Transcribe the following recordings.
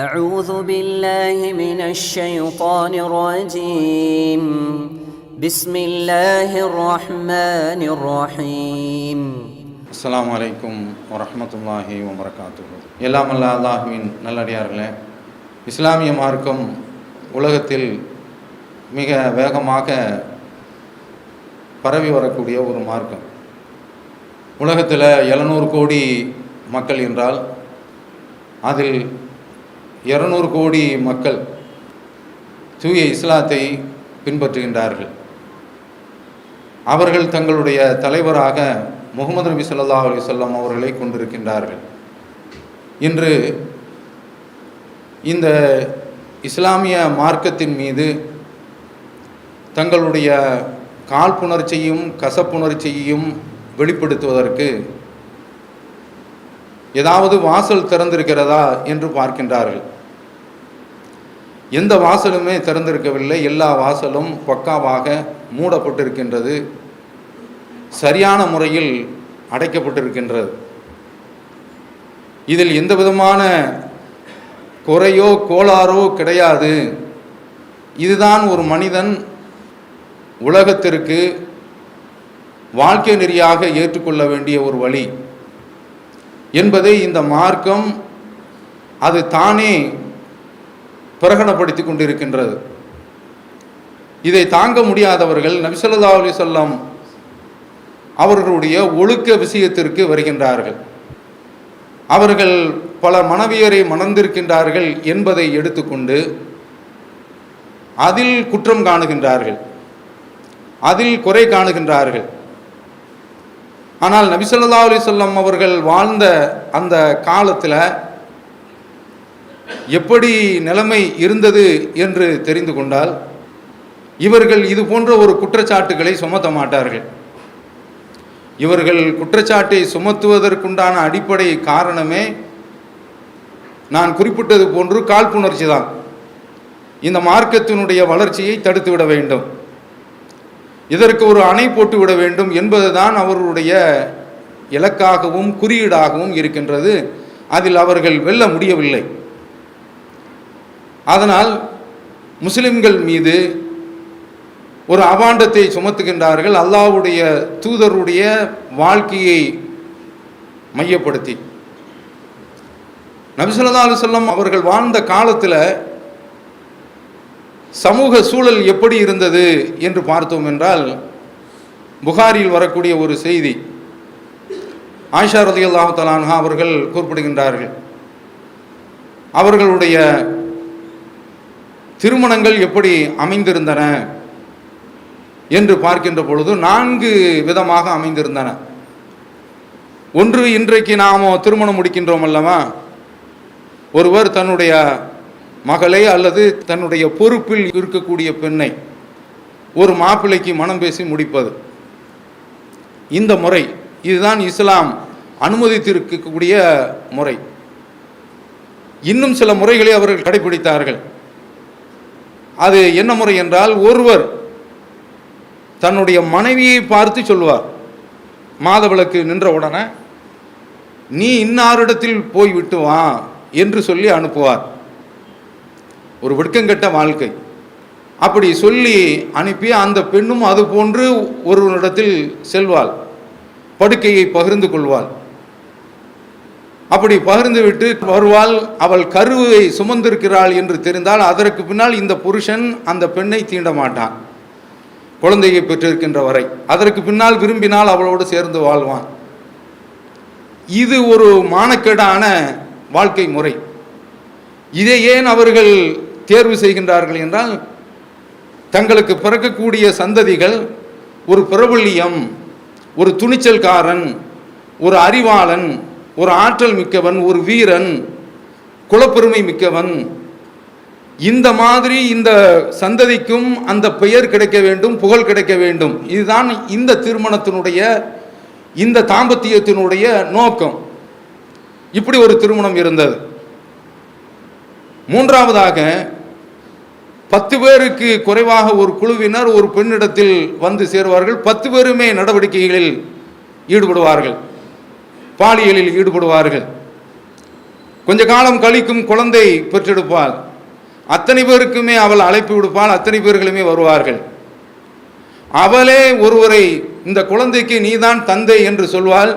أعوذ بالله من الشيطان الرجيم بسم الله الرحمن الرحيم அஸ்ஸலாமு அலைக்கும் வரஹ்மத்துல்லாஹி வபரகாத்துஹு. எல்லாம் அல்ல அல்லாஹ்வின் நல்லடியார்களே, இஸ்லாமிய மார்க்கம் உலகத்தில் மிக வேகமாக பரவி வரக்கூடிய ஒரு மார்க்கம். உலகத்தில் 700 கோடி மக்கள் என்றால் அதில் 200 கோடி மக்கள் தூய இஸ்லாத்தை பின்பற்றுகின்றார்கள். அவர்கள் தங்களுடைய தலைவராக முஹம்மது நபி ஸல்லல்லாஹு அலைஹி வஸல்லம் அவர்களை கொண்டிருக்கின்றார்கள். இன்று இந்த இஸ்லாமிய மார்க்கத்தின் மீது தங்களுடைய காழ்ப்புணர்ச்சியும் கசப்புணர்ச்சியையும் வெளிப்படுத்துவதற்கு ஏதாவது வாசல் திறந்திருக்கிறதா என்று பார்க்கின்றார்கள். எந்த வாசலுமே திறந்திருக்கவில்லை. எல்லா வாசலும் பக்காவாக மூடப்பட்டிருக்கின்றது, சரியான முறையில் அடைக்கப்பட்டிருக்கின்றது. இதில் எந்த விதமான குறையோ கோளாறோ கிடையாது. இதுதான் ஒரு மனிதன் உலகத்திற்கு வாழ்க்கை நெறியாக ஏற்றுக்கொள்ள வேண்டிய ஒரு வழி என்பதை இந்த மார்க்கம் அது தானே பிரகடனப்படுத்தி கொண்டிருக்கின்றது. இதை தாங்க முடியாதவர்கள் நபி ஸல்லல்லாஹு அலைஹி வஸல்லம் அவர்களுடைய ஒழுக்க விஷயத்திற்கு வருகின்றார்கள். அவர்கள் பல மனைவியரை மணந்திருக்கின்றார்கள் என்பதை எடுத்துக்கொண்டு அதில் குற்றம் காணுகின்றார்கள், அதில் குறை காணுகின்றார்கள். ஆனால் நபி ஸல்லல்லாஹு அலைஹி வஸல்லம் அவர்கள் வாழ்ந்த அந்த காலத்தில் எப்படி நிலைமை இருந்தது என்று தெரிந்து கொண்டால் இவர்கள் இது போன்ற ஒரு குற்றச்சாட்டுகளை சுமத்த மாட்டார்கள். இவர்கள் குற்றச்சாட்டை சுமத்துவதற்குண்டான அடிப்படை காரணமே நான் குறிப்பிட்டது போன்று காழ்ப்புணர்ச்சி தான். இந்த மார்க்கத்தினுடைய வளர்ச்சியை தடுத்து விட வேண்டும், இதற்கு ஒரு அணை போட்டு விட வேண்டும் என்பதுதான் அவர்களுடைய இலக்காகவும் குறியீடாகவும் இருக்கின்றது. அதில் அவர்கள் வெல்ல முடியவில்லை. அதனால் முஸ்லிம்கள் மீது ஒரு அபாண்டத்தை சுமத்துகின்றார்கள், அல்லாஹ்வுடைய தூதருடைய வாழ்க்கையை மையப்படுத்தி. நபி ஸல்லல்லாஹு அலைஹி வஸல்லம் அவர்கள் வாழ்ந்த காலத்தில் சமூக சூழல் எப்படி இருந்தது என்று பார்த்தோம் என்றால், புகாரியில் வரக்கூடிய ஒரு செய்தி, ஆயிஷா ரலியல்லாஹு தஆலா அன்ஹா அவர்கள் குறிப்பிடுகின்றார்கள், அவர்களுடைய திருமணங்கள் எப்படி அமைந்திருந்தன என்று பார்க்கின்ற பொழுது 4 விதமாக அமைந்திருந்தன. ஒன்று, இன்றைக்கு நாம் திருமணம் முடிக்கின்றோம் அல்லவா, ஒருவர் தன்னுடைய மகளை அல்லது தன்னுடைய பொறுப்பில் இருக்கக்கூடிய பெண்ணை ஒரு மாப்பிள்ளைக்கு மனம் பேசி முடிப்பது. இந்த முறை இதுதான் இஸ்லாம் அனுமதித்திருக்கக்கூடிய முறை. இன்னும் சில முறைகளை அவர்கள் கடைபிடித்தார்கள். அது என்ன முறை என்றால், ஒருவர் தன்னுடைய மனைவியை பார்த்து சொல்வார், மாதவிலக்கு நின்ற உடனே நீ இன்னாரிடத்தில் போய்விட்டு வா என்று சொல்லி அனுப்புவார். ஒரு வெட்கங்கெட்ட வாழ்க்கை. அப்படி சொல்லி அனுப்பி அந்த பெண்ணும் அது போன்று ஒருவனிடத்தில் செல்வாள், படுக்கையை பகிர்ந்து கொள்வாள். அப்படி பகிர்ந்து விட்டு வருவாள். அவள் கருவை சுமந்திருக்கிறாள் என்று தெரிந்தால் அதற்கு பின்னால் இந்த புருஷன் அந்த பெண்ணை தீண்ட மாட்டான், குழந்தையை பெற்றிருக்கின்ற வரை. அதற்கு பின்னால் விரும்பினால் அவளோடு சேர்ந்து வாழ்வான். இது ஒரு மானக்கேடான வாழ்க்கை முறை. இதை ஏன் அவர்கள் தேர்வு செய்கின்றார்கள் என்றால், தங்களுக்கு பிறக்கக்கூடிய சந்ததிகள் ஒரு பிரபல்யம், ஒரு துணிச்சல்காரன், ஒரு அறிவாளன், ஒரு ஆற்றல் மிக்கவன், ஒரு வீரன், குலப்பெருமை மிக்கவன், இந்த மாதிரி இந்த சந்ததிக்கும் அந்த பெயர் கிடைக்க வேண்டும், புகழ் கிடைக்க வேண்டும். இதுதான் இந்த திருமணத்தினுடைய, இந்த தாம்பத்தியத்தினுடைய நோக்கம். இப்படி ஒரு திருமணம் இருந்தது. மூன்றாவதாக, 10 பேருக்கு குறைவாக ஒரு குழுவினர் ஒரு பெண்ணிடத்தில் வந்து சேருவார்கள். 10 பேருமே நடவடிக்கைகளில் ஈடுபடுவார்கள், பாலியலில் ஈடுபடுவார்கள். கொஞ்ச காலம் கழிக்கும் குழந்தை பெற்றெடுப்பாள். அத்தனை பேருக்குமே அவள் அழைப்பு விடுப்பாள். அத்தனை பேர்களுமே வருவார்கள். அவளே ஒருவரை இந்த குழந்தைக்கு நீதான் தந்தை என்று சொல்வாள்.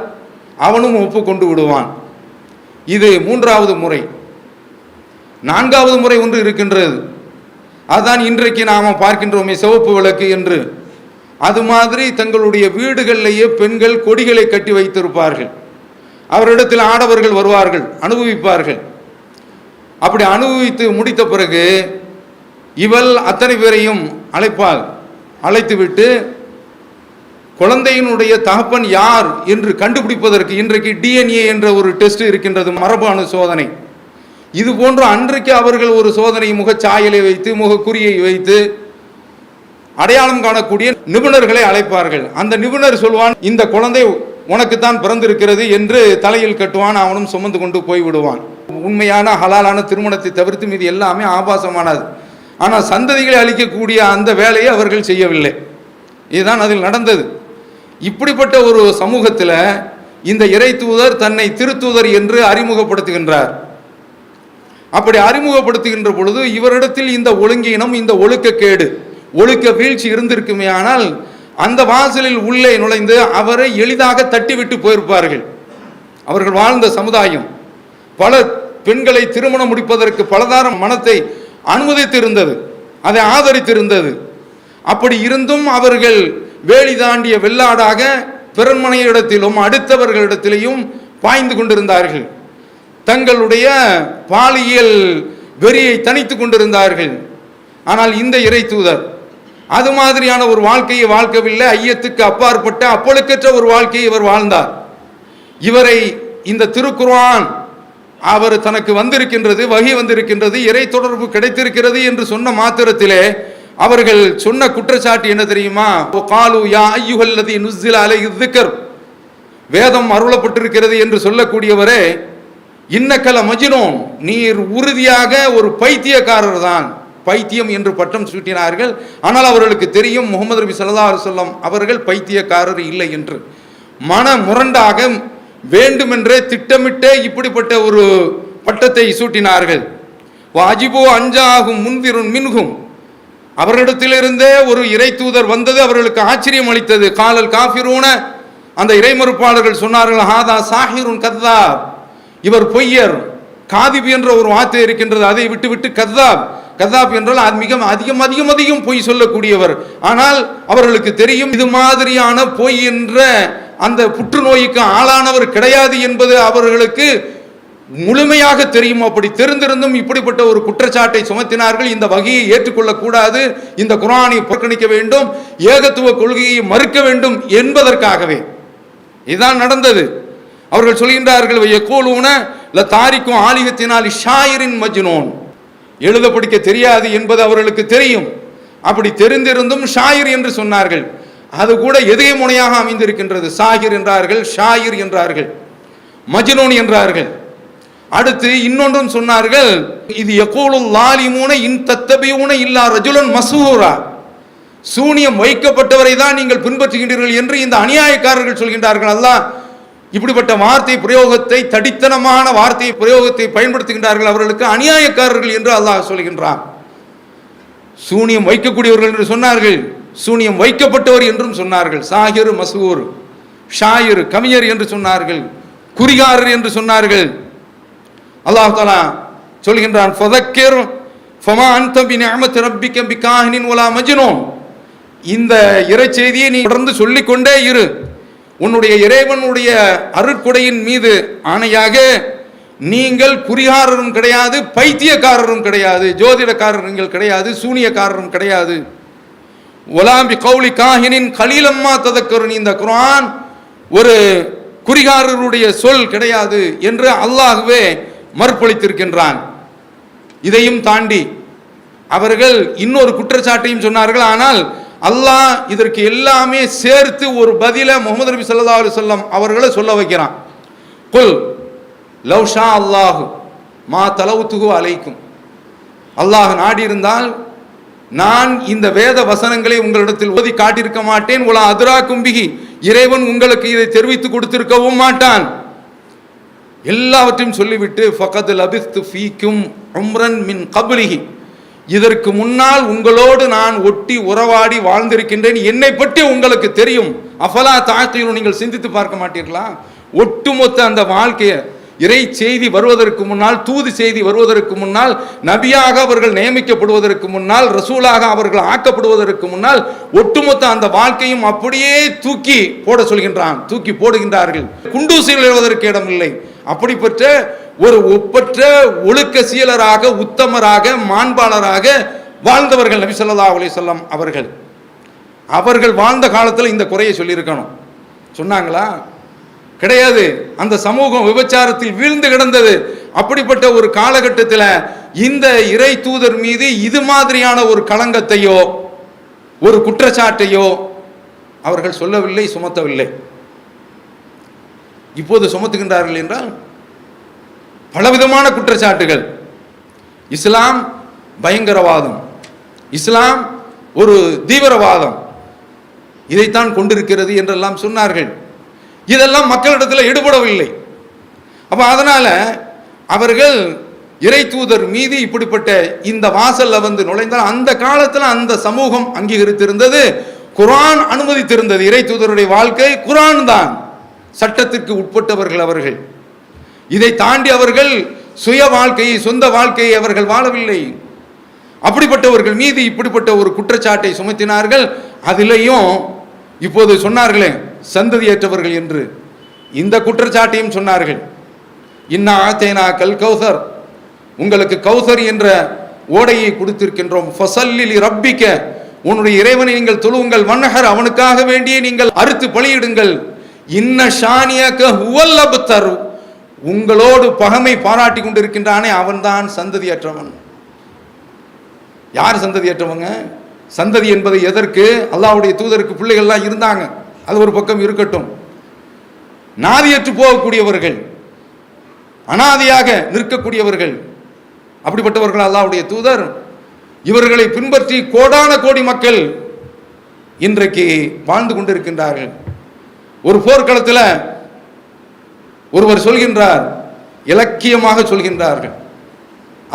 அவனும் ஒப்புக்கொண்டு விடுவான். இது 3வது முறை. 4வது முறை ஒன்று இருக்கின்றது. அதுதான் இன்றைக்கு நாம் பார்க்கின்றோமே சிவப்பு விளக்கு என்று. அது மாதிரி தங்களுடைய வீடுகளிலேயே பெண்கள் கொடிகளை கட்டி வைத்திருப்பார்கள். அவரிடத்தில் ஆடவர்கள் வருவார்கள், அனுபவிப்பார்கள். அப்படி அனுபவித்து முடித்த பிறகு இவள் அத்தனை பேரையும் அழைப்பாள். அழைத்துவிட்டு குழந்தையினுடைய தகப்பன் யார் என்று கண்டுபிடிப்பதற்கு இன்றைக்கு DNA என்ற ஒரு டெஸ்ட் இருக்கின்றது, மரபணு சோதனை. இது போன்று அன்றைக்கு அவர்கள் ஒரு சோதனை முகச்சாயலை வைத்து முகக்குறியை வைத்து அடையாளம் காணக்கூடிய நிபுணர்களை அழைப்பார்கள். அந்த நிபுணர் சொல்வான், இந்த குழந்தை உனக்குத்தான் பிறந்திருக்கிறது என்று தலையில் கட்டுவான். அவனும் சுமந்து கொண்டு போய்விடுவான். உண்மையான ஹலாலான திருமணத்தை தவிர்த்து மீது எல்லாமே ஆபாசமானது. ஆனால் சந்ததிகளை அளிக்கக்கூடிய அந்த வேலையை அவர்கள் செய்யவில்லை. இதுதான் அதில் நடந்தது. இப்படிப்பட்ட ஒரு சமூகத்தில் இந்த இறை தூதர் தன்னை திருத்தூதர் என்று அறிமுகப்படுத்துகின்றார். அப்படி அறிமுகப்படுத்துகின்ற பொழுது இவரிடத்தில் இந்த ஒழுங்கீனம், இந்த ஒழுக்கக்கேடு, ஒழுக்க வீழ்ச்சி இருந்திருக்குமே ஆனால் அந்த வாசலில் உள்ளே நுழைந்து அவரை எளிதாக தட்டிவிட்டு போயிருப்பார்கள். அவர்கள் வாழ்ந்த சமுதாயம் பல பெண்களை திருமணம் முடிப்பதற்கு பலதார மனத்தை அனுமதித்திருந்தது, அதை ஆதரித்திருந்தது. அப்படி இருந்தும் அவர்கள் வேலி தாண்டிய வெள்ளாடாக பிறன்மனையிடத்திலும் அடுத்தவர்களிடத்திலேயும் பாய்ந்து கொண்டிருந்தார்கள். தங்களுடைய பாலியல் வெறியை தணித்துக் கொண்டிருந்தார்கள். ஆனால் இந்த இறை தூதர் அது மாதிரியான ஒரு வாழ்க்கையை வாழ்க்கவில்லை. ஐயத்துக்கு அப்பாற்பட்ட அப்பொழுக்கற்ற ஒரு வாழ்க்கையை இவர் வாழ்ந்தார். இவரை இந்த திருக்குர்ஆன் அவர் தனக்கு வந்திருக்கின்றது, வஹி வந்திருக்கின்றது, இறை தொடர்பு கிடைத்திருக்கிறது என்று சொன்ன மாத்திரத்திலே அவர்கள் சொன்ன குற்றச்சாட்டு என்ன தெரியுமா? காலு யா அய்யுஹல்லதி நுஸ்ஸில அலைஹி ذிக்ர், வேதம் அருளப்பட்டிருக்கிறது என்று சொல்லக்கூடியவரே, இன்னக்கல மஜ்னூன், நீர் உறுதியாக ஒரு பைத்தியக்காரர் தான். பைத்தியம் என்று பட்டம் சூட்டினார்கள். ஆனால் அவர்களுக்கு தெரியும் முகமது நபி ஸல்லல்லாஹு அலைஹி வஸல்லம் அவர்கள் பைத்தியக்காரர் இல்லை என்று. மன முரண்டாக வேண்டுமென்றே திட்டமிட்டே இப்படிப்பட்ட ஒரு பட்டத்தை சூட்டினார்கள். வாஜிபு அஞ்சாகும் முன்திருன் மின்கும், அவர்களிடத்திலிருந்தே ஒரு இறை தூதர் வந்தது அவர்களுக்கு ஆச்சரியம் அளித்தது. காலல் காஃபிரூன, அந்த இறை மறுப்பாளர்கள் சொன்னார்கள், ஹாதா சாஹிருன் கத்தாப், இவர் பொய்யர். காதிப் என்ற ஒரு வார்த்தை இருக்கின்றது, அதை விட்டுவிட்டு கத்தாப். கதாப் என்றால் அதிகம் பொய் சொல்லக்கூடியவர். ஆனால் அவர்களுக்கு தெரியும் இது மாதிரியான பொய் என்ற அந்த புற்றுநோய்க்கு ஆளானவர் கிடையாது என்பது அவர்களுக்கு முழுமையாக தெரியும். அப்படி தெரிந்திருந்தும் இப்படிப்பட்ட ஒரு குற்றச்சாட்டை சுமத்தினார்கள். இந்த வகையை ஏற்றுக்கொள்ளக்கூடாது, இந்த குர்ஆனை புறக்கணிக்க வேண்டும், ஏகத்துவ கொள்கையை மறுக்க வேண்டும் என்பதற்காகவே இதுதான் நடந்தது. அவர்கள் சொல்கின்றார்கள், யகூலூன லதாரிக்கும் ஆலிகத்தினால் ஷாயிரின் மஜ்னூன், எழுத படிக்க தெரியாது என்பது அவர்களுக்கு தெரியும். அப்படி தெரிந்திருந்தும் ஷாயிர் என்று சொன்னார்கள். அது கூட எதிரே முனையாக அமைந்திருக்கின்றது. சாகிர் என்றார்கள், ஷாயிர் என்றார்கள், மஜ்னூன் என்றார்கள். அடுத்து இன்னொன்றும் சொன்னார்கள், இது யகூலுல் லாலிமூன இன் தத்தபியூன இல்லா ரஜுலன் மஸ்ஹூரா, சூனியம் வைக்கப்பட்டவரை தான் நீங்கள் பின்பற்றுகின்றீர்கள் என்று இந்த அநியாயக்காரர்கள் சொல்கின்றார்கள். அல்லாஹ் இப்படிப்பட்ட வார்த்தை பிரயோகத்தை, தடித்தனமான வார்த்தை பிரயோகத்தை பயன்படுத்துகின்றார்கள். அவர்களுக்கு அநியாயக்காரர்கள் என்று அல்லாஹ் சொல்கின்றான். சூனியம் வைக்கக்கூடியவர்கள் என்று சொன்னார்கள், சூனியம் வைக்கப்பட்டவர் என்றும் சொன்னார்கள். சாகிர் மஸ்ஹூர், ஷாயிர் கவிஞர் என்று சொன்னார்கள், குறிகாரர் என்று சொன்னார்கள். அல்லாஹ் தஆலா சொல்கின்றான், ஃபதக்கிர் ஃபமா அன்த பிநிஅமத்தி ரப்பிக பிகாஹினின் வலா மஜ்னூன், இந்த இறை செய்தியை நீ தொடர்ந்து சொல்லிக்கொண்டே இரு. உன்னுடைய இறைவனுடைய அருட்கொடையின் மீது ஆணையாக நீங்கள் குறிகாரரும் கிடையாது, பைத்தியக்காரரும் கிடையாது, ஜோதிடக்காரர்கள் கிடையாது, சூனியக்காரரும் கிடையாது. ஒலாம்பி கௌலி காஹினின் கலீலம்மா ததக்கருன், இந்த குர்ஆன் ஒரு குறிகாரருடைய சொல் கிடையாது என்று அல்லாஹ்வே மறுப்பளித்திருக்கின்றான். இதையும் தாண்டி அவர்கள் இன்னொரு குற்றச்சாட்டையும் சொன்னார்கள். ஆனால் அல்லாஹ் இதற்கு எல்லாமே சேர்த்து ஒரு பதில முஹம்மது நபி ஸல்லல்லாஹு அலைஹி வஸல்லம் அவர்களை சொல்ல வைக்கிறான். குல் லவ் ஷா அல்லாஹு மா தலவுத்துஹு அலைக்கும், அல்லாஹ் நாடி இருந்தால் நான் இந்த வேத வசனங்களை உங்களிடத்தில் ஓதி காட்டியிருக்க மாட்டேன். உலா அதுரா கும்பிகி, இறைவன் உங்களுக்கு இதை தெரிவித்து கொடுத்திருக்கவும் மாட்டான். எல்லாவற்றையும் சொல்லிவிட்டு ஃபகத் லபிஸ்து ஃபீக்கும் உம்ரன் மின் கப்லிஹி, இதற்கு முன்னால் உங்களோடு நான் ஒட்டி உறவாடி வாழ்ந்திருக்கின்றேன், என்னை பற்றி உங்களுக்கு தெரியும். அஃபலா தாக்கீலூன், நீங்கள் சிந்தித்து பார்க்க மாட்டீர்களா? ஒட்டுமொத்த அந்த வாழ்க்கையை, இறை செய்தி வருவதற்கு முன்னால், தூது செய்தி வருவதற்கு முன்னால், நபியாக அவர்கள் நியமிக்கப்படுவதற்கு முன்னால், ரசூலாக அவர்கள் ஆக்கப்படுவதற்கு முன்னால், ஒட்டுமொத்த அந்த வாழ்க்கையும் அப்படியே தூக்கி போட சொல்கின்றான், தூக்கி போடுகின்றார்கள். குண்டூசில் எழுவதற்கு இடமில்லை. அப்படிப்பட்ட ஒரு ஒப்பற்ற ஒழுக்க சீலராக, உத்தமராக, மாண்பாளராக வாழ்ந்தவர்கள் நபி ஸல்லல்லாஹு அலைஹி வஸல்லம் அவர்கள். அவர்கள் வாழ்ந்த காலத்தில் இந்த குறையை சொல்லியிருக்கணும். சொன்னாங்களா? கிடையாது. அந்த சமூகம் விபச்சாரத்தில் வீழ்ந்து கிடந்தது. அப்படிப்பட்ட ஒரு காலகட்டத்தில் இந்த இறை தூதர் மீது இது மாதிரியான ஒரு களங்கத்தையோ ஒரு குற்றச்சாட்டையோ அவர்கள் சொல்லவில்லை, சுமத்தவில்லை. இப்போது சுமத்துகின்றார்கள் என்றால் பலவிதமான குற்றச்சாட்டுகள். இஸ்லாம் பயங்கரவாதம், இஸ்லாம் ஒரு தீவிரவாதம், இதைத்தான் கொண்டிருக்கிறது என்றெல்லாம் சொன்னார்கள். இதெல்லாம் மக்களிடத்தில் ஈடுபடவில்லை. அப்ப அதனால அவர்கள் இறை தூதர் மீது இப்படிப்பட்ட இந்த வாசல்ல வந்து நுழைந்தால், அந்த காலத்தில் அந்த சமூகம் அங்கீகரித்திருந்தது, குர்ஆன் அனுமதித்திருந்தது. இறை தூதருடைய வாழ்க்கை குர்ஆன் தான், சட்டத்திற்கு உட்பட்டவர்கள் அவர்கள். இதை தாண்டி அவர்கள் சுய வாழ்க்கையை, சொந்த வாழ்க்கையை அவர்கள் வாழவில்லை. அப்படிப்பட்டவர்கள் மீது இப்படிப்பட்ட ஒரு குற்றச்சாட்டை சுமத்தினார்கள். அதிலேயும் இப்போது சொன்னார்களே சந்ததியற்றவர்கள் என்று, இந்த குற்றச்சாட்டையும் சொன்னார்கள். இன்னா ஆத்தேனாக்கல் கௌசர், உங்களுக்கு கௌசர் என்ற ஓடையை கொடுத்திருக்கின்றோம். ஃபஸல்லி ரப்பிக்க, உன்னுடைய இறைவனை நீங்கள் தொழுவுங்கள். வன்னஹர், அவனுக்காக வேண்டியே நீங்கள் அறுத்து பலியிடுங்கள். இன்ன ஷானியக ஹுவல் அப்தர், உங்களோடு பகமை பாராட்டி கொண்டிருக்கின்றானே அவன்தான் சந்ததியற்றவன். யார் சந்ததியற்றவங்க? சந்ததி என்பது எதற்கு? அல்லாஹ்வுடைய தூதருக்கு பிள்ளைகள்லாம் இருந்தாங்க, அது ஒரு பக்கம் இருக்கட்டும். நாதியற்று போகக்கூடியவர்கள், அனாதையாக நிற்கக்கூடியவர்கள், அப்படிப்பட்டவர்கள் அல்லாஹ்வுடைய தூதர். இவர்களை பின்பற்றி கோடான கோடி மக்கள் இன்றைக்கு வாழ்ந்து கொண்டிருக்கின்றார்கள். ஒரு போர்க்களத்தில் ஒருவர் சொல்கின்றார், இலக்கியமாக சொல்கின்றார்கள்,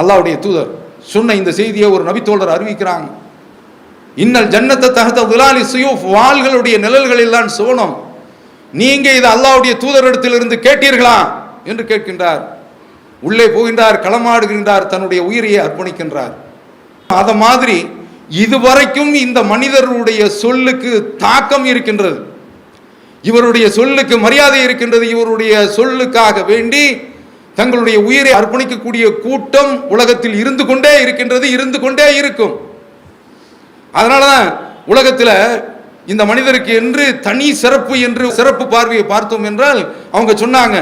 அல்லாஹ்வுடைய தூதர் சொன்ன இந்த செய்தியை ஒரு நபித்தோழர் அறிவிக்கிறாங்க. இன்னல் ஜன்னத்தை தஹத துலாலி சுயூஃப், வாள்களுடைய நிழல்களில் தான் சோனம். நீங்க இது அல்லாஹ்வுடைய தூதரிடத்திலிருந்து கேட்டீர்களா என்று கேட்கின்றார். உள்ளே போகின்றார், களமாடுகின்றார், தன்னுடைய உயிரையை அர்ப்பணிக்கின்றார். அத மாதிரி இதுவரைக்கும் இந்த மனிதருடைய சொல்லுக்கு தாக்கம் இருக்கின்றது, இவருடைய சொல்லுக்கு மரியாதை இருக்கின்றது. இவருடைய சொல்லுக்காக வேண்டி தங்களுடைய உயிரை அர்ப்பணிக்கக்கூடிய கூட்டம் உலகத்தில் இருந்து கொண்டே இருக்கின்றது, இருந்து கொண்டே இருக்கும். அதனாலதான் உலகத்தில் இந்த மனிதருக்கு என்று தனி சிறப்பு என்று சிறப்பு பார்வையை பார்த்தோம் என்றால் அவங்க சொன்னாங்க,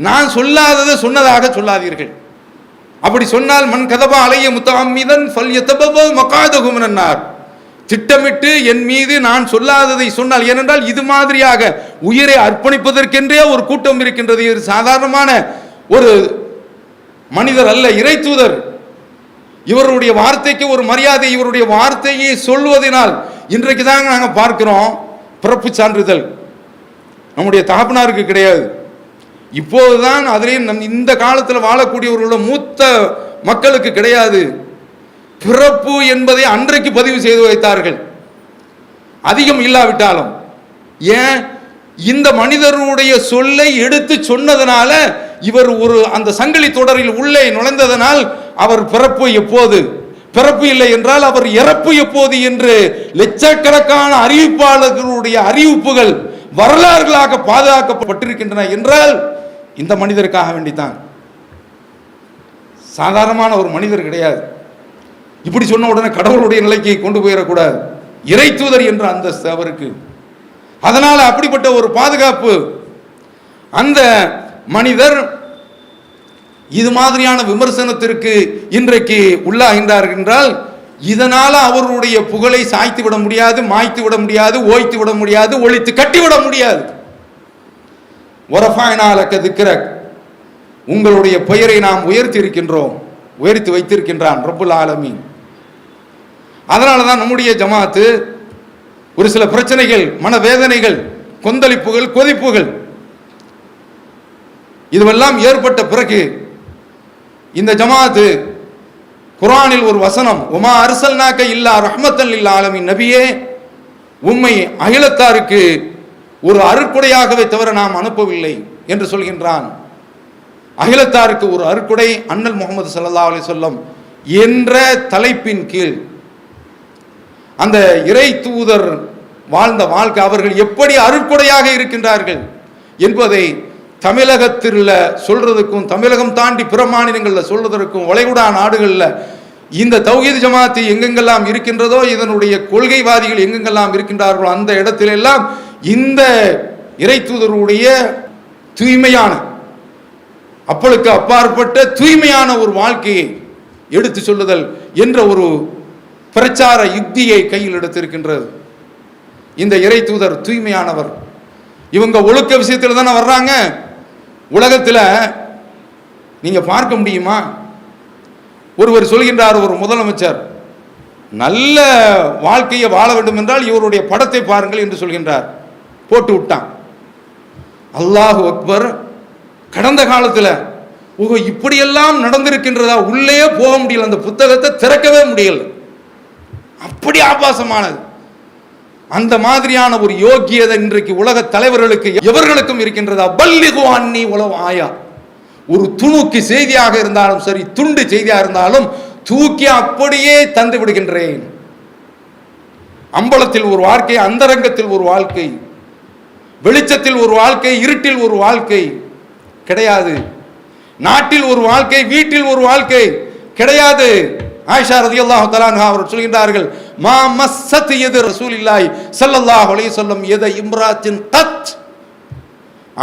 நான் சொல்லாததை சொன்னதாக சொல்லாதீர்கள். அப்படி சொன்னால் மன் கதபா அலைய முத்தஅம்மிதன் ஃபல்யதபவ மகாதஹு மினன்னார், திட்டமிட்டு என் மீது நான் சொல்லாததை சொன்னால், ஏனென்றால் இது மாதிரியாக உயிரை அர்ப்பணிப்பதற்கென்றே ஒரு கூட்டம் இருக்கின்றது. இது சாதாரணமான ஒரு மனிதர் அல்ல, இறை தூதர். இவருடைய வார்த்தைக்கு ஒரு மரியாதை, இவருடைய வார்த்தையை சொல்வதனால் இன்றைக்கு தாங்க நாங்கள் பார்க்கிறோம் பிறப்பு சான்றிதழ் நம்முடைய தகப்பனாருக்கு கிடையாது. இப்போதுதான் அதிலேயும் இந்த காலத்தில் வாழக்கூடியவர்களோட மூத்த மக்களுக்கு கிடையாது. பிறப்பு என்பதை அன்றைக்கு பதிவு செய்து வைத்தார்கள், அதிகம் இல்லாவிட்டாலும். ஏன்? இந்த மனிதருடைய சொல்லை எடுத்து சொன்னதனால, இவர் ஒரு அந்த சங்கிலி தொடரில் உள்ளே நுழைந்ததனால், அவர் பிறப்பு எப்போது, பிறப்பு இல்லை என்றால் அவர் இறப்பு எப்போது என்று லட்சக்கணக்கான அறிவிப்பாளர்களுடைய அறிவிப்புகள் வரலாறுகளாக பாதுகாக்கப்பட்டிருக்கின்றன என்றால் இந்த மனிதருக்காக வேண்டித்தான். சாதாரணமான ஒரு மனிதர் கிடையாது. இப்படி சொன்ன உடனே கடவுளுடைய நிலைக்கு கொண்டு போயிடக்கூடாது, இறை தூதர் என்ற அந்தஸ்து அவருக்கு. அதனால அப்படிப்பட்ட ஒரு பாதுகாப்பு. அந்த மனிதர் இது மாதிரியான விமர்சனத்திற்கு இன்றைக்கு உள்ளாகின்றார்கள் என்றால், இதனால அவருடைய புகழை சாய்த்து விட முடியாது, மாய்த்து விட முடியாது, ஓய்த்து விட முடியாது, ஒழித்து கட்டிவிட முடியாது. வரஃபஅனாலக திக்ரக், உங்களுடைய பெயரை நாம் உயர்த்தி இருக்கின்றோம், உயர்த்தி வைத்திருக்கின்றான் ரப்புல் ஆலமீன். அதனால தான் நம்முடைய ஜமாத்து ஒரு சில பிரச்சனைகள், மனவேதனைகள், கொந்தளிப்புகள், கொதிப்புகள், இதுவெல்லாம் ஏற்பட்ட பிறகு இந்த ஜமாத்து குர்ஆனில் ஒரு வசனம், உமா அர்சல்நாக இல்லா ரஹ்மத்தல் லில் ஆலமீன், நபியே உம்மை அகிலத்தாருக்கு ஒரு அருட்கொடையாகவே தவிர நாம் அனுப்பவில்லை என்று சொல்கின்றான். அகிலத்தாருக்கு ஒரு அருட்கொடை அண்ணல் முகமது ஸல்லல்லாஹு அலைஹி வஸல்லம் என்ற தலைப்பின் கீழ் அந்த இறை தூதர் வாழ்ந்த வாழ்க்கை, அவர்கள் எப்படி அருட்கொடையாக இருக்கின்றார்கள் என்பதை தமிழகத்தில் சொல்றதுக்கும் தமிழகம் தாண்டி பிற மாநிலங்களில் சொல்றதற்கும் வளைகுடா நாடுகளில் இந்த தௌஹீத் ஜமாத்து எங்கெங்கெல்லாம் இருக்கின்றதோ, இதனுடைய கொள்கைவாதிகள் எங்கெங்கெல்லாம் இருக்கின்றார்களோ அந்த இடத்திலெல்லாம் இந்த இறை தூதருடைய தூய்மையான அப்பளுக்கு அப்பாற்பட்ட தூய்மையான ஒரு வாழ்க்கையை எடுத்து சொல்லுதல் என்ற ஒரு பிரச்சார யுக்தியை கையில் எடுத்திருக்கின்றது. இந்த இறை தூதர் தூய்மையானவர். இவங்க ஒழுக்க விஷயத்தில் தானே வர்றாங்க. உலகத்தில் நீங்க பார்க்க முடியுமா? ஒருவர் சொல்கின்றார், ஒரு முதலமைச்சர் நல்ல வாழ்க்கையை வாழ வேண்டும் என்றால் இவருடைய படத்தை பாருங்கள் என்று சொல்கின்றார். போட்டு விட்டான். அல்லாஹு அக்பர். கடந்த காலத்தில் இப்படியெல்லாம் நடந்திருக்கின்றதா? உள்ளே போக முடியல, அந்த புத்தகத்தை திறக்கவே முடியல, அப்படி ஆபாசமானது. அந்த மாதிரியான ஒரு யோக்கியதை இன்றைக்கு உலக தலைவர்களுக்கு எவர்களுக்கும் இருக்கின்றதா? பல்லிகு அன்னி உலவ ஆயா. ஒரு துணுக்கு செய்தியாக இருந்தாலும் சரி, துண்டு செய்தியாக இருந்தாலும் தூக்கி அப்படியே தந்து விடுகின்றேன். அம்பலத்தில் ஒரு வாழ்க்கை, அந்தரங்கத்தில் ஒரு வாழ்க்கை, வெளிச்சத்தில் ஒரு வாழ்க்கை, இருட்டில் ஒரு வாழ்க்கை கிடையாது. நாட்டில் ஒரு வாழ்க்கை, வீட்டில் ஒரு வாழ்க்கை கிடையாது. ஆயிஷா ரலியல்லாஹு தஆலா அன்ஹா அவர்கள் சொல்கின்றார்கள், மா மஸ்ஸத் யது ரசூலில்லாஹி ஸல்லல்லாஹு அலைஹி வஸல்லம் யத இம்ராத்தின் கத்.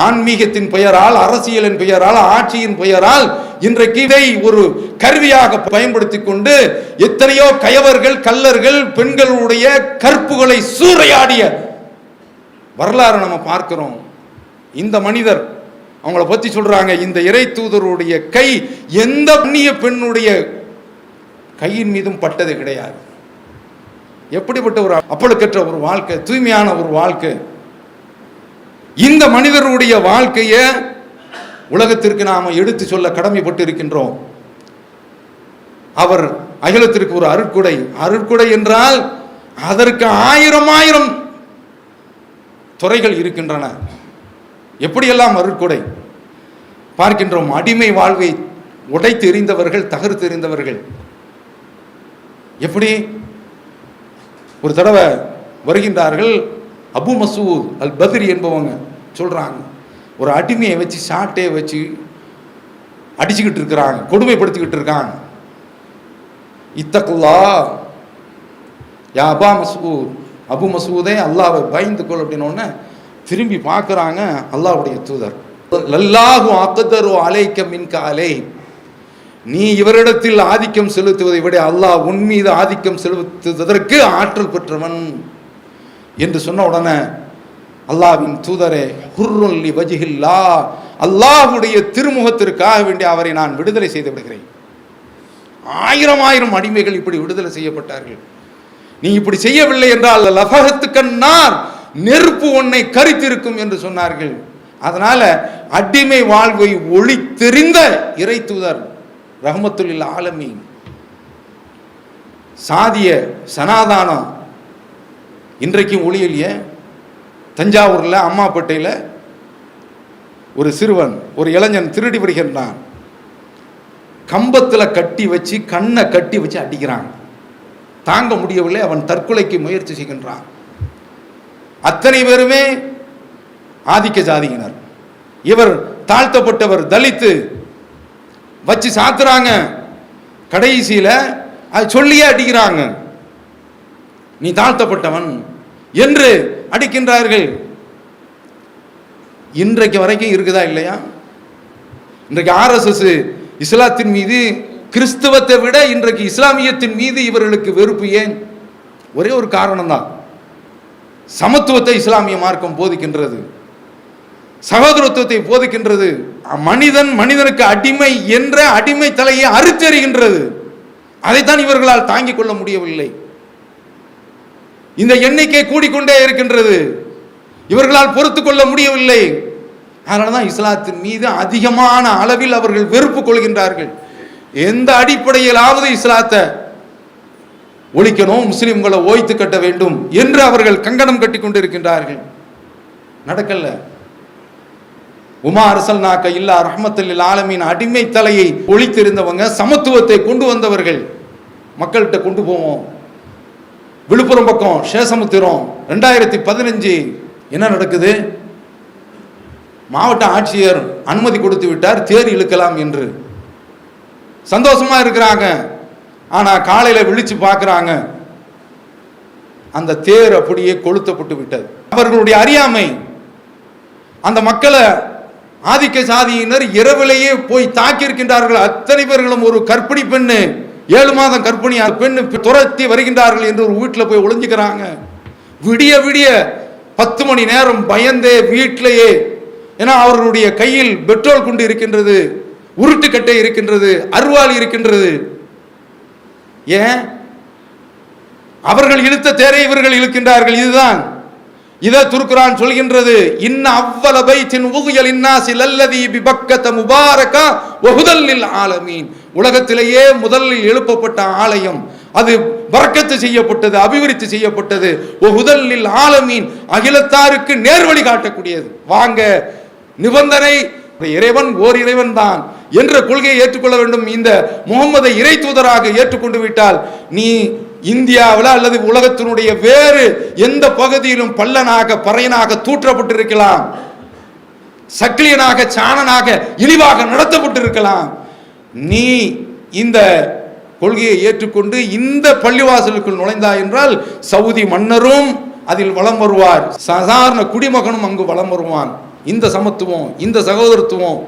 ஆன்மீகத்தின் பெயரால், அரசியலின் பெயரால், ஆட்சியின் பெயரால் இன்றைக்கு இதை ஒரு கருவியாக பயன்படுத்தி கொண்டு எத்தனையோ கயவர்கள், கள்ளர்கள் பெண்களுடைய கற்புகளை சூறையாடிய வரலாறு நம்ம பார்க்கிறோம். இந்த மனிதர், அவங்கள பத்தி சொல்றாங்க, இந்த இறை தூதருடைய கை எந்த அந்நிய பெண்ணுடைய கையின் மீதும் பட்டது கிடையாது. எப்படிப்பட்ட ஒரு அப்பழுக்கற்ற ஒரு வாழ்க்கை, தூய்மையான ஒரு வாழ்க்கை. இந்த மனிதருடைய வாழ்க்கையை உலகத்திற்கு நாம எடுத்து சொல்ல கடமைப்பட்டு இருக்கின்றோம். அவர் அகிலத்திற்கு ஒரு அருட்கொடை. அருட்கொடை என்றால் அதற்கு ஆயிரம் துறைகள் இருக்கின்றன. எப்படியெல்லாம் அருட்கொடை பார்க்கின்றோம். அடிமை வாழ்வை உடைத்து எறிந்தவர்கள், தகர்த்து எறிந்தவர்கள். எப்படி ஒரு தடவை வருகின்றார்கள், அபு மசூத் அல் பத்ரி என்பவங்க சொல்றாங்க, ஒரு அடிமையை வச்சு சாட்டை வச்சு அடிச்சுக்கிட்டு இருக்கிறாங்க, கொடுமைப்படுத்திக்கிட்டு இருக்காங்க. இத்தகுல்லா யா அபா மசூத், அபு மசூதே அல்லாஹ்வை பயந்து கொள் அப்படின்னோடனே திரும்பி பார்க்குறாங்க. அல்லாஹ்வுடைய தூதர், லல்லாஹு அக்தரு அலைக்க மின்க அலை, நீ இவரிடத்தில் ஆதிக்கம் செலுத்துவதை விட அல்லாஹ் உன் மீது ஆதிக்கம் செலுத்துவதற்கு ஆற்றல் பெற்றவன் என்று சொன்ன உடனே அல்லாஹ்வின் தூதரே, ஹுர்ருன் லி வஜ்ஹில்லா, அல்லாஹ்வுடைய திருமுகத்திற்காக வேண்டி அவரை நான் விடுதலை செய்து விடுகிறேன். ஆயிரம் அடிமைகள் இப்படி விடுதலை செய்யப்பட்டார்கள். நீ இப்படி செய்யவில்லை என்றால் லஃபஹத்துக்கன்னார், நெருப்பு உன்னை கரித்திருக்கும் என்று சொன்னார்கள். அதனால அடிமை வாழ்வை ஒளித்தெறிந்த இறை தூதர் ரஹ்மத்துல் லில் ஆலமீன். சாதிய சனாதானம் இன்றைக்கும் ஒளியலையே. தஞ்சாவூர்ல அம்மாப்பேட்டையில் ஒரு சிறுவன், ஒரு இளைஞன் திருடி வருகின்றான். கம்பத்தில் கட்டி வச்சு, கண்ணை கட்டி வச்சு அடிக்கிறான். தாங்க முடியவில்லை, அவன் தற்கொலைக்கு முயற்சி செய்கின்றான். அத்தனை பேருமே ஆதிக்க ஜாதியினர், இவர் தாழ்த்தப்பட்டவர், தலித்து வச்சு சாத்துறாங்க. கடைசியில அது சொல்லியே அடிக்கிறாங்க, நீ தாழ்த்தப்பட்டவன் என்று அடிக்கின்றார்கள். இன்றைக்கு வரைக்கும் இருக்குதா இல்லையா? இன்றைக்கு RSS இஸ்லாத்தின் மீது, கிறிஸ்தவத்தை விட இன்றைக்கு இஸ்லாமியத்தின் மீது இவர்களுக்கு வெறுப்பு ஏன்? ஒரே ஒரு காரணம் தான், சமத்துவத்தை இஸ்லாமிய மார்க்கம் போதிக்கின்றது, சகோதரத்துவத்தை போதிக்கின்றது. மனிதன் மனிதனுக்கு அடிமை என்ற அடிமை தலையை அறுத்தெறிகின்றது. அதைத்தான் இவர்களால் தாங்கிக் கொள்ள முடியவில்லை. இந்த எண்ணிக்கை கூடிக்கொண்டே இருக்கின்றது, இவர்களால் பொறுத்து கொள்ள முடியவில்லை. அதனால தான் இஸ்லாத்தின் மீது அதிகமான அளவில் அவர்கள் வெறுப்பு கொள்கின்றார்கள். எந்த அடிப்படையிலாவது இஸ்லாத்தை ஒழிக்கணும், முஸ்லிம்களை ஓய்த்து கட்ட வேண்டும் என்று அவர்கள் கங்கணம் கட்டி கொண்டிருக்கின்றார்கள். நடக்கல. உமா அரசல்நாக்க இல்லா ரஹ்மத்துல் ஆலமீன் அடிமை தலையை ஒழித்திருந்தவங்க, சமத்துவத்தை கொண்டு வந்தவர்கள். மக்கள்கிட்ட கொண்டு போவோம். விழுப்புரம் பக்கம் சேசமுத்திரம் 2015 என்ன நடக்குது? மாவட்ட ஆட்சியர் அனுமதி கொடுத்து விட்டார் தேர் இழுக்கலாம் என்று. சந்தோஷமா இருக்கிறாங்க. ஆனா காலையில விழிச்சு பார்க்கிறாங்க, அந்த தேர் அப்படியே கொளுத்தப்பட்டு விட்டது. அவர்களுடைய அறியாமை. அந்த மக்களை ஆதிக்க சாதியினர் இரவிலேயே போய் தாக்கி இருக்கின்றார்கள். அத்தனை பேர்களும் ஒரு கர்ப்பிணி பெண்ணு, 7 மாதம் கர்ப்பிணி பெண்ணு துரத்தி வருகின்றார்கள் என்று ஒரு வீட்டில் போய் ஒளிஞ்சுக்கிறாங்க. விடிய விடிய 10 மணி நேரம் பயந்தே வீட்டிலேயே. ஏன்னா அவர்களுடைய கையில் பெட்ரோல் குண்டு இருக்கின்றது, உருட்டுக்கட்டை இருக்கின்றது, அருவாள் இருக்கின்றது. ஏன்? அவர்கள் இழுத்த தேரை இவர்கள் இழுக்கின்றார்கள். இதுதான் இதை திருக்குரான் சொல்கின்றது. இன்ன அவ்வல பைத்தின் உதுயல் இன்னாசி லல்லதி பிபக்கத முபாரகா வஹுதல் லில் ஆலமீன். உலகத்திலேயே முதலில் எழுப்பப்பட்ட ஆலயம், அது பரக்கத்து செய்யப்பட்டது, அபிவிருத்தி செய்யப்பட்டது. வஹுதல் லில் ஆலமீன், அகிலத்தாருக்கு நேர்வழி காட்டக்கூடியது. வாங்க, நிபந்தனை இறைவன் ஓர் இறைவன் தான் என்ற கொள்கையை ஏற்றுக்கொள்ள வேண்டும். இந்த முகம்மதை இறை தூதராக ஏற்றுக்கொண்டு விட்டால் நீ இந்தியாவில் அல்லது உலகத்தினுடைய வேறு எந்த பகுதியிலும் பல்லனாக பறையனாக தூற்றப்பட்டிருக்கலாம், சக்கிலியனாக சாணனாக இழிவாக நடத்தப்பட்டிருக்கலாம். நீ இந்த கொள்கையை ஏற்றுக்கொண்டு இந்த பள்ளிவாசலுக்குள் நுழைந்தாய் என்றால் சவுதி மன்னரும் அதில் வலம் வருவார், சாதாரண குடிமகனும் அங்கு வலம் வருவான். இந்த சமத்துவம், இந்த சகோதரத்துவம்,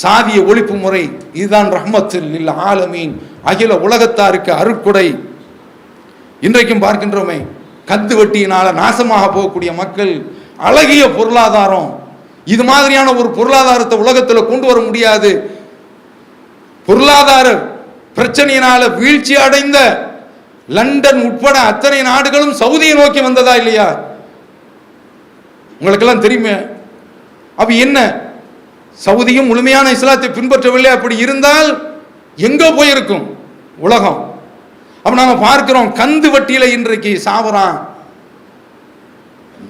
சாதிய ஒழிப்பு முறை, இதுதான் ரஹ்மத்துல் லில் ஆலமீன், அகில உலகத்தாருக்கு அருட்கொடை. இன்றைக்கும் பார்க்கின்றோமே, கந்து வட்டியினால நாசமாக போகக்கூடிய மக்கள், அழகிய பொருளாதாரம். இது மாதிரியான ஒரு பொருளாதாரத்தை உலகத்தில் கொண்டு வர முடியாது. பொருளாதார பிரச்சனையினால வீழ்ச்சி அடைந்த லண்டன் உட்பட அத்தனை நாடுகளும் சவுதியை நோக்கி வந்ததா இல்லையா? உங்களுக்கெல்லாம் தெரியுமே. அப்ப என்ன, சவுதியும் முழுமையான இஸ்லாத்தை பின்பற்றவில்லை. அப்படி இருந்தால் எங்க போயிருக்கும் உலகம்? அப்ப நாம பார்க்கிறோம், கந்து வட்டியில இன்றைக்கு சாவறான்.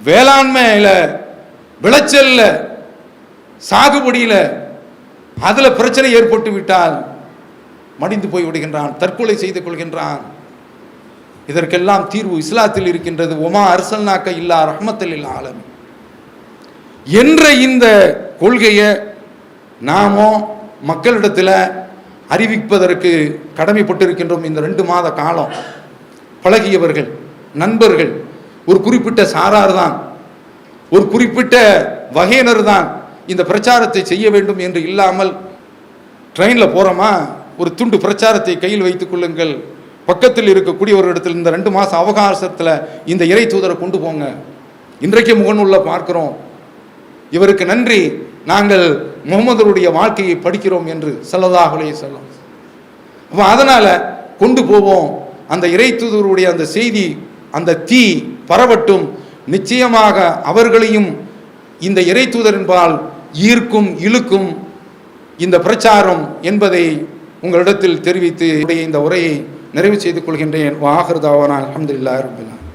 வேளாண்மையில, விளைச்சல்ல, சாகுபடியில அதுல பிரச்சனை ஏற்பட்டு விட்டால் மடிந்து போய் விடுகின்றான், தற்கொலை செய்து கொள்கின்றான். இதற்கெல்லாம் தீர்வு இஸ்லாத்தில் இருக்கின்றது. ஒமா அர்சல்நாக்க இல்லா ரஹ்மத்துல் லில் ஆலமீன் என்ற இந்த கொள்கையை நாமோ மக்களிடத்தில் அறிவிப்பதற்கு கடமைப்பட்டிருக்கின்றோம். இந்த 2 மாத காலம் பழகியவர்கள், நண்பர்கள், ஒரு குறிப்பிட்ட சாரார் தான், ஒரு குறிப்பிட்ட வகையினர் தான் இந்த பிரச்சாரத்தை செய்ய வேண்டும் என்று இல்லாமல், ட்ரெயினில் போகிறோமா ஒரு துண்டு பிரச்சாரத்தை கையில் வைத்துக் கொள்ளுங்கள், பக்கத்தில் இருக்கக்கூடிய ஒரு இடத்தில் இந்த 2 மாத அவகாசத்தில் இந்த இறை தூதரை கொண்டு போங்க. இன்றைக்கு முகநூல்ல பார்க்கிறோம், இவருக்கு நன்றி, நாங்கள் முகமதுடைய வாழ்க்கையை படிக்கிறோம் என்று ஸல்லல்லாஹு அலைஹி வஸல்லம். அப்போ அதனால கொண்டு போவோம். அந்த இறை தூதருடைய அந்த செய்தி, அந்த தீ பரவட்டும். நிச்சயமாக அவர்களையும் இந்த இறை தூதரின்பால் ஈர்க்கும், இழுக்கும் இந்த பிரச்சாரம் என்பதை உங்களிடத்தில் தெரிவித்து இந்த உரையை நிறைவு செய்து கொள்கின்றேன். வ ஆகிரு தாவானா அல்ஹம்துலில்லாஹி ரப்பில் ஆலமீன்.